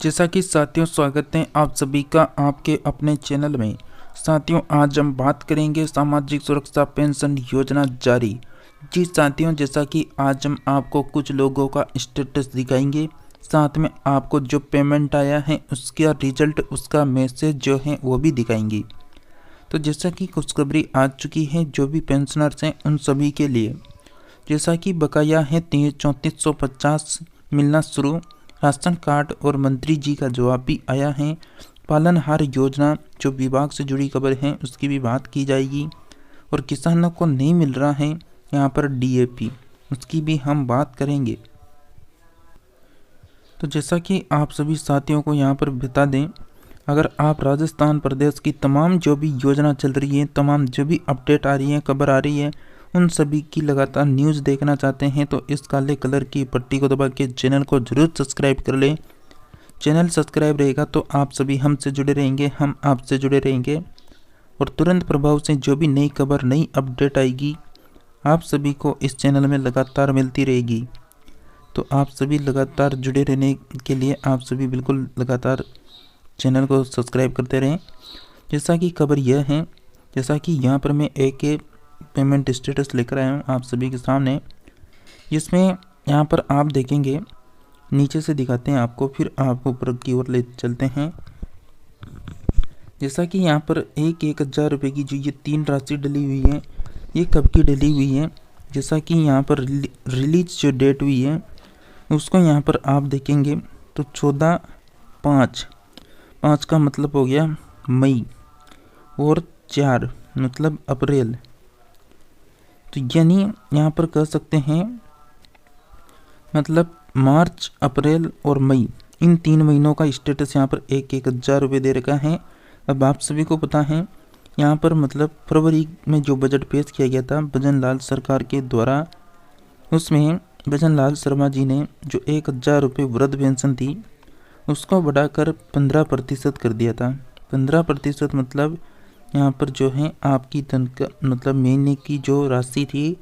जैसा कि साथियों स्वागत है आप सभी का आपके अपने चैनल में। साथियों आज हम बात करेंगे सामाजिक सुरक्षा पेंशन योजना जारी। जी साथियों, जैसा कि आज हम आपको कुछ लोगों का स्टेटस दिखाएंगे, साथ में आपको जो पेमेंट आया है उसका रिजल्ट, उसका मैसेज जो है वो भी दिखाएंगे। तो जैसा कि खुशखबरी आ चुकी है जो भी पेंशनर्स हैं उन सभी के लिए, जैसा कि बकाया है 3450 मिलना शुरू। राशन कार्ड और मंत्री जी का जवाब भी आया है। पालनहार योजना जो विभाग से जुड़ी खबर है उसकी भी बात की जाएगी। और किसानों को नहीं मिल रहा है यहाँ पर डीएपी, उसकी भी हम बात करेंगे। तो जैसा कि आप सभी साथियों को यहाँ पर बता दें, अगर आप राजस्थान प्रदेश की तमाम जो भी योजना चल रही है, तमाम जो भी अपडेट आ रही है, खबर आ रही है, उन सभी की लगातार न्यूज़ देखना चाहते हैं तो इस काले कलर की पट्टी को दबा के चैनल को जरूर सब्सक्राइब कर लें। चैनल सब्सक्राइब रहेगा तो आप सभी हमसे जुड़े रहेंगे, हम आपसे जुड़े रहेंगे और तुरंत प्रभाव से जो भी नई खबर, नई अपडेट आएगी आप सभी को इस चैनल में लगातार मिलती रहेगी। तो आप सभी लगातार जुड़े रहने के लिए आप सभी बिल्कुल लगातार चैनल को सब्सक्राइब करते रहें। जैसा कि खबर यह है, जैसा कि यहाँ पर मैं एक पेमेंट स्टेटस लेकर आया हूँ आप सभी के सामने, जिसमें यहाँ पर आप देखेंगे, नीचे से दिखाते हैं आपको, फिर आप ऊपर की ओर ले चलते हैं। जैसा कि यहाँ पर 1,000 रुपये की जो ये 3 राशि डली हुई है, ये कब की डली हुई है, जैसा कि यहाँ पर रिलीज जो डेट हुई है उसको यहाँ पर आप देखेंगे तो 14/5 का मतलब हो गया मई, और 4 मतलब अप्रैल। तो यानी यहाँ पर कह सकते हैं मतलब मार्च, अप्रैल और मई, इन 3 महीनों का स्टेटस यहाँ पर 1,000 रुपये दे रखा है। अब आप सभी को पता है यहाँ पर मतलब फरवरी में जो बजट पेश किया गया था भजन लाल सरकार के द्वारा, उसमें भजन लाल शर्मा जी ने जो 1,000 रुपये वृद्ध पेंशन थी उसको बढ़ाकर 15% कर दिया था। 15% मतलब यहाँ पर जो है आपकी तनख्वाह मतलब महीने की जो राशि थी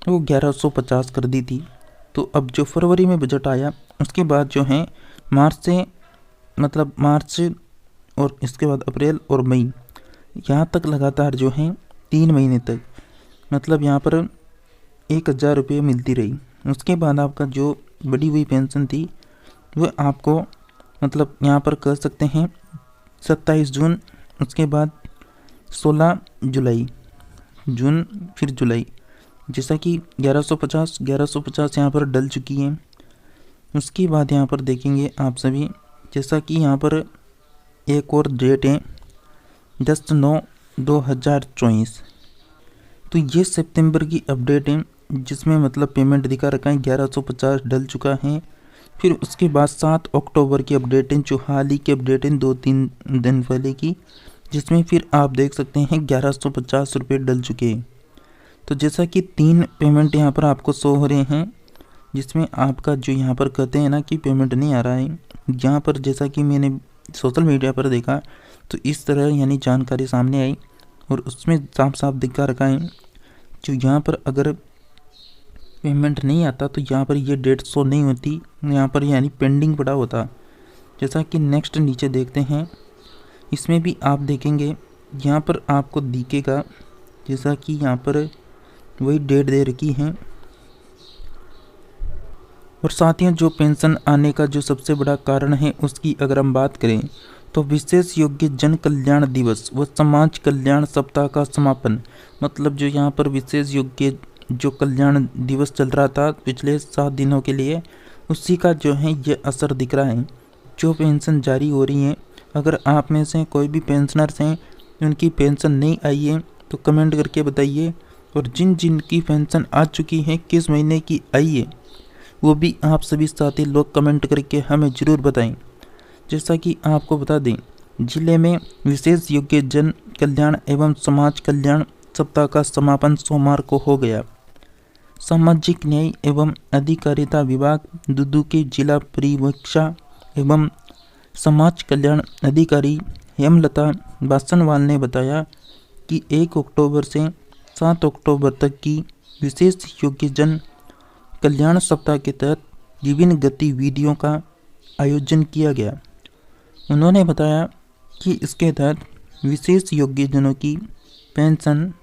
वो 1150 कर दी थी। तो अब जो फरवरी में बजट आया उसके बाद जो है मार्च और इसके बाद अप्रैल और मई, यहाँ तक लगातार जो है 3 महीने तक मतलब यहाँ पर 1,000 रुपये मिलती रही। उसके बाद आपका जो बढ़ी हुई पेंशन थी वो आपको मतलब यहाँ पर कह सकते हैं 27 जून, उसके बाद 16 जुलाई, जून फिर जुलाई, जैसा कि 1150 यहाँ पर डल चुकी है। उसके बाद यहाँ पर देखेंगे आप सभी, जैसा कि यहाँ पर एक और डेट है 10/9/2024, तो ये सितंबर की अपडेट है जिसमें मतलब पेमेंट दिखा रखा है 1150 डल चुका है। फिर उसके बाद 7 अक्टूबर की अपडेट है जो हाल ही की अपडेट है 2-3 दिन पहले की, जिसमें फिर आप देख सकते हैं 1150 रुपये डल चुके हैं। तो जैसा कि 3 पेमेंट यहाँ पर आपको शो हो रहे हैं, जिसमें आपका जो यहाँ पर कहते हैं ना कि पेमेंट नहीं आ रहा है, यहाँ पर जैसा कि मैंने सोशल मीडिया पर देखा तो इस तरह यानी जानकारी सामने आई और उसमें साफ साफ दिखा रखा है जो यहाँ पर अगर पेमेंट नहीं आता तो यहाँ पर ये डेट शो नहीं होती, यहाँ पर यानी पेंडिंग पड़ा होता। जैसा कि नेक्स्ट नीचे देखते हैं, इसमें भी आप देखेंगे यहाँ पर आपको दिखेगा जैसा कि यहाँ पर वही डेट दे रखी है। और साथियों जो पेंशन आने का जो सबसे बड़ा कारण है उसकी अगर हम बात करें तो विशेष योग्य जन कल्याण दिवस व समाज कल्याण सप्ताह का समापन, मतलब जो यहाँ पर विशेष योग्य जो कल्याण दिवस चल रहा था पिछले 7 दिनों के लिए, उसी का जो है ये असर दिख रहा है। जो पेंशन जारी हो रही है, अगर आप में से कोई भी पेंशनर्स हैं उनकी पेंशन नहीं आई है तो कमेंट करके बताइए, और जिन जिन की पेंशन आ चुकी है किस महीने की आई है वो भी आप सभी साथी लोग कमेंट करके हमें ज़रूर बताएं। जैसा कि आपको बता दें, जिले में विशेष योग्य जन कल्याण एवं समाज कल्याण सप्ताह का समापन सोमवार को हो गया। सामाजिक न्याय एवं अधिकारिता विभाग दुदू के जिला परिवीक्षा एवं समाज कल्याण अधिकारी हेमलता बासनवाल ने बताया कि 1 अक्टूबर से 7 अक्टूबर तक की विशेष योग्य जन कल्याण सप्ताह के तहत विभिन्न गतिविधियों का आयोजन किया गया उन्होंने बताया कि इसके तहत विशेष योग्यजनों की पेंशन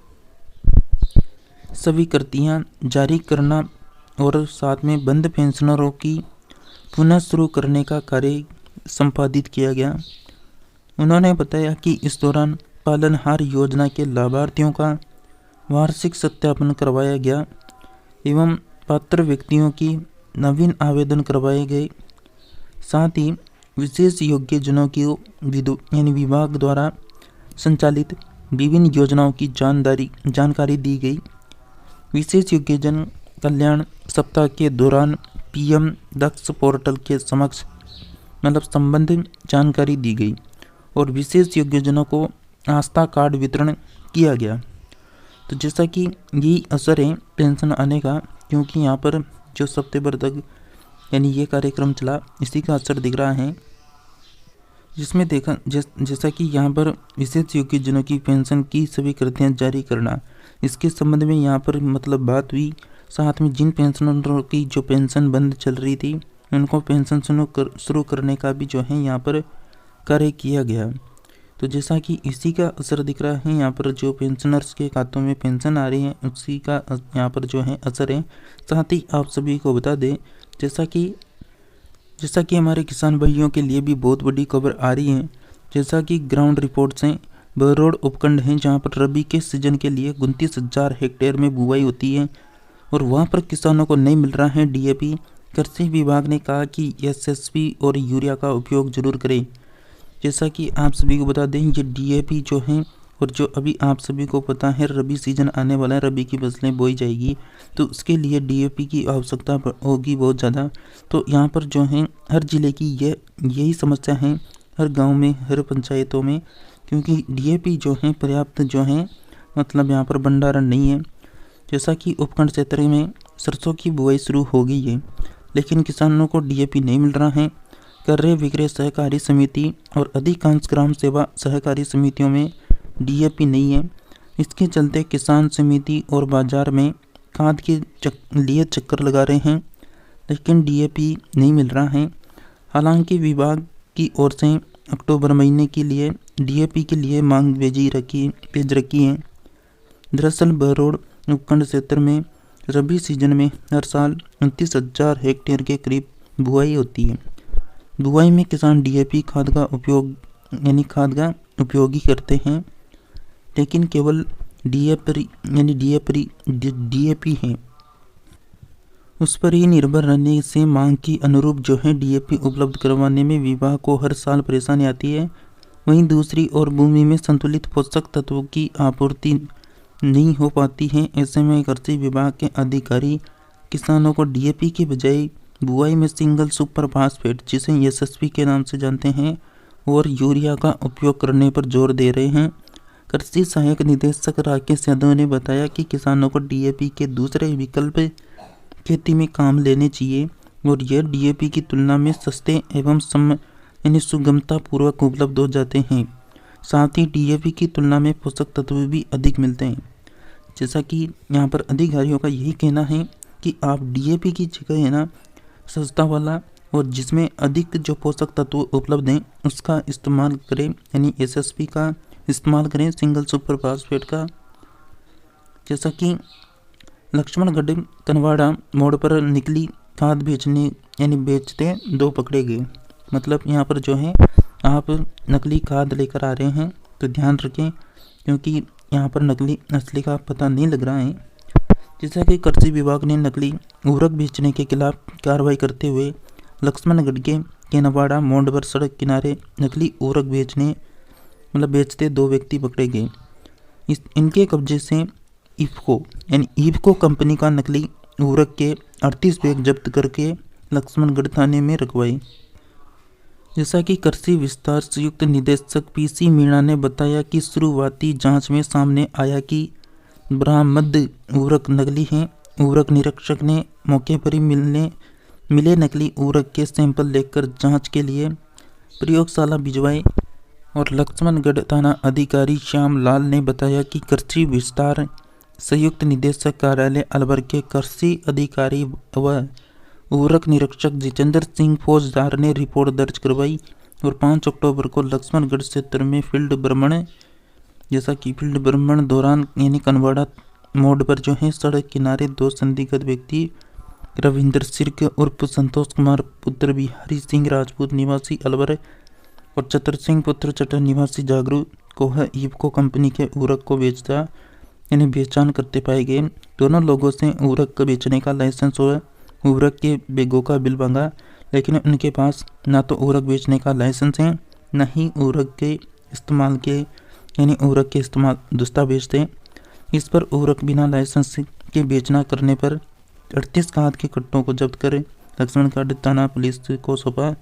स्वीकृतियाँ जारी करना और साथ में बंद पेंशनरों की पुनः शुरू करने का कार्य संपादित किया गया। उन्होंने बताया कि इस दौरान पालनहार योजना के लाभार्थियों का वार्षिक सत्यापन करवाया गया एवं पात्र व्यक्तियों की नवीन आवेदन करवाए गए। साथ ही विशेष योग्यजनों की विभाग द्वारा संचालित विभिन्न योजनाओं की जानकारी दी गई। विशेष योग्यजन कल्याण सप्ताह के दौरान पीएम दक्ष पोर्टल के समक्ष संबंधित जानकारी दी गई और विशेष योग्यजनों को आस्था कार्ड वितरण किया गया। तो जैसा कि यही असर है पेंशन आने का, क्योंकि यहाँ पर जो सितंबर तक ये कार्यक्रम चला, इसी का असर दिख रहा है, जिसमें देखा जैसा कि यहाँ पर विशेष योग्यजनों की पेंशन की स्वीकृतियाँ जारी करना, इसके संबंध में यहाँ पर बात हुई। साथ में जिन पेंशनरों की जो पेंशन बंद चल रही थी उनको पेंशन शुरू करने का भी जो है यहाँ पर कार्य किया गया। तो जैसा कि इसी का असर दिख रहा है, यहाँ पर जो पेंशनर्स के खातों में पेंशन आ रही है उसी का यहाँ पर जो है असर है। साथ ही आप सभी को बता दें, जैसा कि हमारे किसान भाइयों के लिए भी बहुत बड़ी खबर आ रही है। जैसा कि ग्राउंड रिपोर्ट से बरोड़ उपखंड है जहाँ पर रबी के सीजन के लिए 29,000 हेक्टेयर में बुआई होती है और वहाँ पर किसानों को नहीं मिल रहा है डीएपी। कृषि विभाग ने कहा कि एसएसपी और यूरिया का उपयोग जरूर करें। जैसा कि आप सभी को बता दें, ये डीएपी जो है और जो अभी आप सभी को पता है रबी सीजन आने वाला है, रबी की फसलें बोई जाएगी, तो उसके लिए डीएपी की आवश्यकता होगी बहुत ज़्यादा। तो यहाँ पर जो है हर जिले की यही समस्या है, हर गांव में, हर पंचायतों में, क्योंकि डीएपी जो है पर्याप्त जो है यहाँ पर भंडारण नहीं है। जैसा कि उपखंड क्षेत्र में सरसों की बुआई शुरू हो गई है, लेकिन किसानों को डीएपी नहीं मिल रहा है। क्रय विक्रय सहकारी समिति और अधिकांश ग्राम सेवा सहकारी समितियों में डीएपी नहीं है। इसके चलते किसान समिति और बाजार में खाद के लिए चक्कर लगा रहे हैं, लेकिन डीएपी नहीं मिल रहा है। हालांकि विभाग की ओर से अक्टूबर महीने के लिए डीएपी के लिए मांग भेज रखी है। दरअसल बरोड़ उपखंड क्षेत्र में रबी सीजन में हर साल 29,000 हेक्टेयर के करीब बुआई होती है। बुआई में किसान डीएपी खाद का उपयोग ही करते हैं, लेकिन केवल डीएपी है उस पर ही निर्भर रहने से मांग की अनुरूप जो है डीएपी उपलब्ध करवाने में विभाग को हर साल परेशानी आती है। वहीं दूसरी ओर भूमि में संतुलित पोषक तत्वों की आपूर्ति नहीं हो पाती है। ऐसे में कृषि विभाग के अधिकारी किसानों को डीएपी के बजाय बुआई में सिंगल सुपर फास्फेट, जिसे एसएसपी के नाम से जानते हैं, और यूरिया का उपयोग करने पर जोर दे रहे हैं। कृषि सहायक निदेशक राकेश यादव ने बताया कि किसानों को डीएपी के दूसरे विकल्प खेती में काम लेने चाहिए और यह डीएपी की तुलना में सस्ते एवं सुगमता पूर्वक उपलब्ध हो जाते हैं। साथ ही डीएपी की तुलना में पोषक तत्व भी अधिक मिलते हैं। जैसा कि यहाँ पर अधिकारियों का यही कहना है कि आप डीएपी की जगह सस्ता वाला और जिसमें अधिक जो पोषक तत्व उपलब्ध हैं उसका इस्तेमाल करें, एसएसपी का इस्तेमाल करें, सिंगल सुपर फास्फेट का। जैसा कि लक्ष्मणगढ़ कनवाड़ा मोड़ पर निकली खाद बेचते 2 पकड़े गए। यहाँ पर जो है आप नकली खाद लेकर आ रहे हैं तो ध्यान रखें, क्योंकि यहाँ पर नकली असली का पता नहीं लग रहा है। जैसा कि कृषि विभाग ने नकली उर्वरक बेचने के खिलाफ कार्रवाई करते हुए लक्ष्मणगढ़ के केनवाड़ा मोड़ पर सड़क किनारे नकली उर्वरक बेचते 2 व्यक्ति पकड़े गए। इनके कब्जे से इफ्को कंपनी का नकली उर्वरक के 38 बैग जब्त करके लक्ष्मणगढ़ थाने में रखवाए। जैसा कि कृषि विस्तार संयुक्त निदेशक पीसी मीणा ने बताया कि शुरुआती जांच में सामने आया कि बरामद उर्वरक नकली हैं। उर्वरक निरीक्षक ने मौके पर ही मिले नकली उर्वरक के सैंपल लेकर जांच के लिए प्रयोगशाला भिजवाए और लक्ष्मणगढ़ थाना अधिकारी श्याम लाल ने बताया कि कृषि विस्तार संयुक्त निदेशक कार्यालय अलवर के कृषि अधिकारी व उर्वरक निरीक्षक जितेंद्र सिंह फौजदार ने रिपोर्ट दर्ज करवाई और 5 अक्टूबर को लक्ष्मणगढ़ क्षेत्र में फील्ड भ्रमण, जैसा कि फील्ड भ्रमण दौरान यानी कनवाड़ा मोड़ पर जो है सड़क किनारे 2 संदिग्ध व्यक्ति रविंद्र सिर्क उर्फ संतोष कुमार पुत्र बिहारी सिंह राजपूत निवासी अलवर और चतर सिंह पुत्र चटर निवासी जागरू को है ईफको कंपनी के उर्वरक को बेचता यानी बेचान करते पाए गए। दोनों लोगों से उर्वरक को बेचने का लाइसेंस और उर्वरक के बैगों का बिल मांगा, लेकिन उनके पास ना तो उर्वरक बेचने का लाइसेंस है, न ही उर्वरक के इस्तेमाल के यानी उर्वरक के इस्तेमाल दस्तावेज थे। इस पर उर्वरक बिना लाइसेंस के बेचना करने पर 38 खाद के कट्टों को जब्त कर लक्ष्मणगढ़ थाना पुलिस को सौंपा।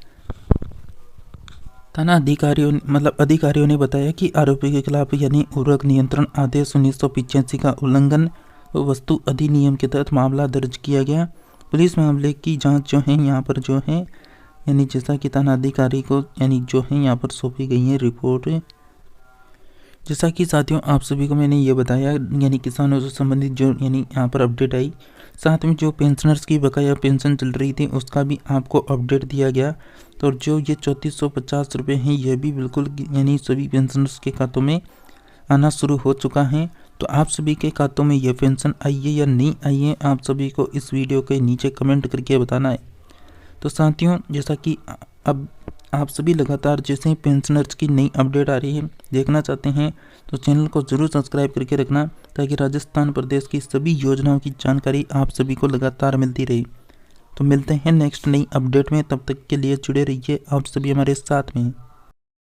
थाना अधिकारियों ने बताया कि आरोपी के खिलाफ यानी उर्वरक नियंत्रण आदेश 1985 का उल्लंघन व वस्तु अधिनियम के तहत मामला दर्ज किया गया। पुलिस मामले की जांच जो है यहाँ पर जो है यानी जैसा कि थाना अधिकारी को यानी जो है यहाँ पर सौंपी गई है रिपोर्ट। जैसा कि साथियों आप सभी को मैंने ये बताया यानी किसानों से संबंधित जो यानी यहाँ पर अपडेट आई, साथ में जो पेंशनर्स की बकाया पेंशन चल रही थी उसका भी आपको अपडेट दिया गया। तो जो ये 3450 रुपये हैं यह भी बिल्कुल यानी सभी पेंशनर्स के खातों में आना शुरू हो चुका है। तो आप सभी के खातों में यह पेंशन आई है या नहीं आई है, आप सभी को इस वीडियो के नीचे कमेंट करके बताना है। तो साथियों जैसा कि अब आप सभी लगातार जैसे ही पेंशनर्स की नई अपडेट आ रही है देखना चाहते हैं तो चैनल को ज़रूर सब्सक्राइब करके रखना, ताकि राजस्थान प्रदेश की सभी योजनाओं की जानकारी आप सभी को लगातार मिलती रहे। तो मिलते हैं नेक्स्ट नई अपडेट में, तब तक के लिए जुड़े रहिए आप सभी हमारे साथ में।